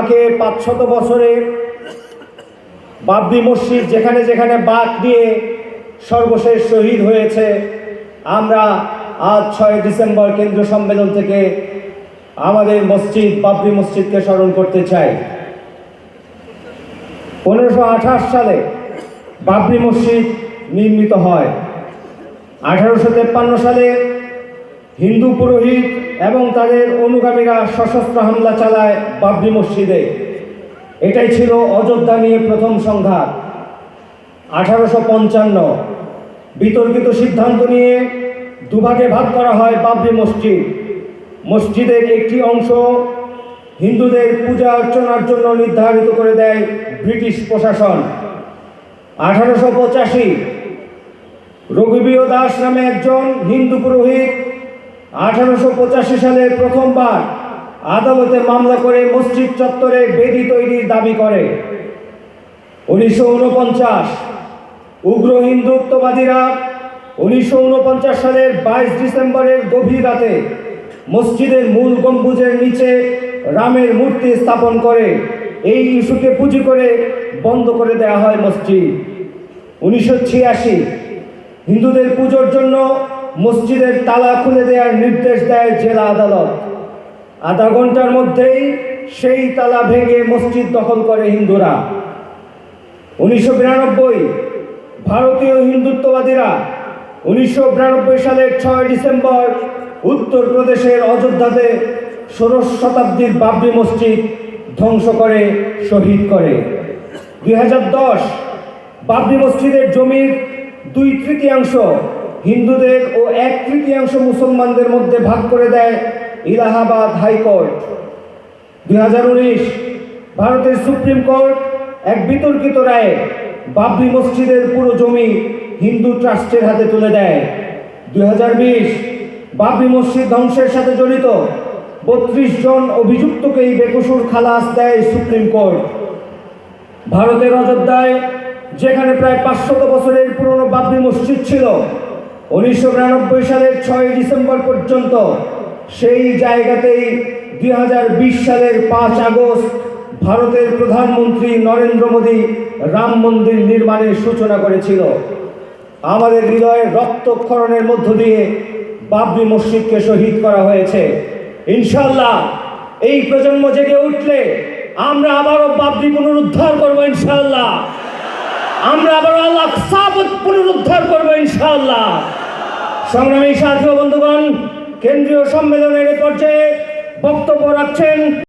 আগে 500 বছরে বাবরি মসজিদ যেখানে যেখানে বাঁক নিয়ে সর্বশেষ শহীদ হয়েছে, আমরা আজ 6 ডিসেম্বর কেন্দ্রীয় সম্মেলন থেকে আমাদের মসজিদ বাবরি মসজিদকে স্মরণ করতে চাই। 1528 সালে বাবরি মসজিদ নির্মিত হয়। 1853 সালে হিন্দু পুরোহিত এবং তাদের অনুগামীরা সশস্ত্র হামলা চালায় বাবরি মসজিদে। এটাই ছিল অযোধ্যা নিয়ে প্রথম সংঘাত। 1855 বিতর্কিত সিদ্ধান্ত নিয়ে দুভাগে ভাগ করা হয় বাবরি মসজিদ। মসজিদের একটি অংশ হিন্দুদের পূজা অর্চনার জন্য নির্ধারিত করে দেয় ব্রিটিশ প্রশাসন। 1885 রঘুবীর দাস নামে একজন হিন্দু পুরোহিত 1885 সালে প্রথমবার আদালতে মামলা করে মসজিদ চত্বরে বেদি তৈরির দাবি করে। 1949 উগ্র হিন্দুত্ববাদীরা 1949 সালের 22 ডিসেম্বরের গভীর রাতে মসজিদের মূল গম্বুজের নিচে রামের মূর্তি স্থাপন করে এই ইস্যুকে পুঁজি করে বন্ধ করে দেওয়া হয় মসজিদ। 1986 হিন্দুদের পুজোর জন্য মসজিদের তালা খুলে দেওয়ার নির্দেশ দেয় জেলা আদালত। আধা ঘন্টার মধ্যেই সেই তালা ভেঙে মসজিদ দখল করে হিন্দুরা। 1992 ভারতীয় হিন্দুত্ববাদীরা 1992 সালের 6 ডিসেম্বর উত্তরপ্রদেশের অযোধ্যাতে 16 শতাব্দীর বাবরি মসজিদ ধ্বংস করে শহীদ করে। 2010 বাবরি মসজিদের জমির 2/3 হিন্দুদের ও 1/3 মুসলমানদের মধ্যে ভাগ করে দেয় এলাহাবাদ হাইকোর্ট। 2019 ভারতের সুপ্রিম কোর্ট এক বিতর্কিত রায়ে বাবরি মসজিদের পুরো জমি হিন্দু ট্রাস্টের হাতে তুলে দেয়। 2020 বাবরি মসজিদ ধ্বংসের সাথে জড়িত 32 জন অভিযুক্তকেই বেকসুর খালাস দেয় সুপ্রিম কোর্ট। ভারতের অযোধ্যায় যেখানে প্রায় 500 বছরের পুরনো বাবরি মসজিদ ছিল, 1992 সালের 6 ডিসেম্বর পর্যন্ত সেই জায়গাতেই 2020 সালের 5 আগস্ট ভারতের প্রধানমন্ত্রী নরেন্দ্র মোদী রাম মন্দির নির্মাণের সূচনা করেছিল। আমাদের হৃদয়ের রক্তক্ষরণের মধ্য দিয়ে বাবরি মসজিদকে শহীদ করা হয়েছে। ইনশাআল্লাহ এই প্রজন্ম জেগে উঠলে আমরা আবারও বাবরি পুনরুদ্ধার করবো ইনশাআল্লাহ। আমরা আবারও আল-আকসা পুনরুদ্ধার করবো ইনশাআল্লাহ। সংগ্রামী সাথী ও বন্ধুগণ, কেন্দ্রীয় সম্মেলনের পর্যায়ে বক্তব্য রাখছেন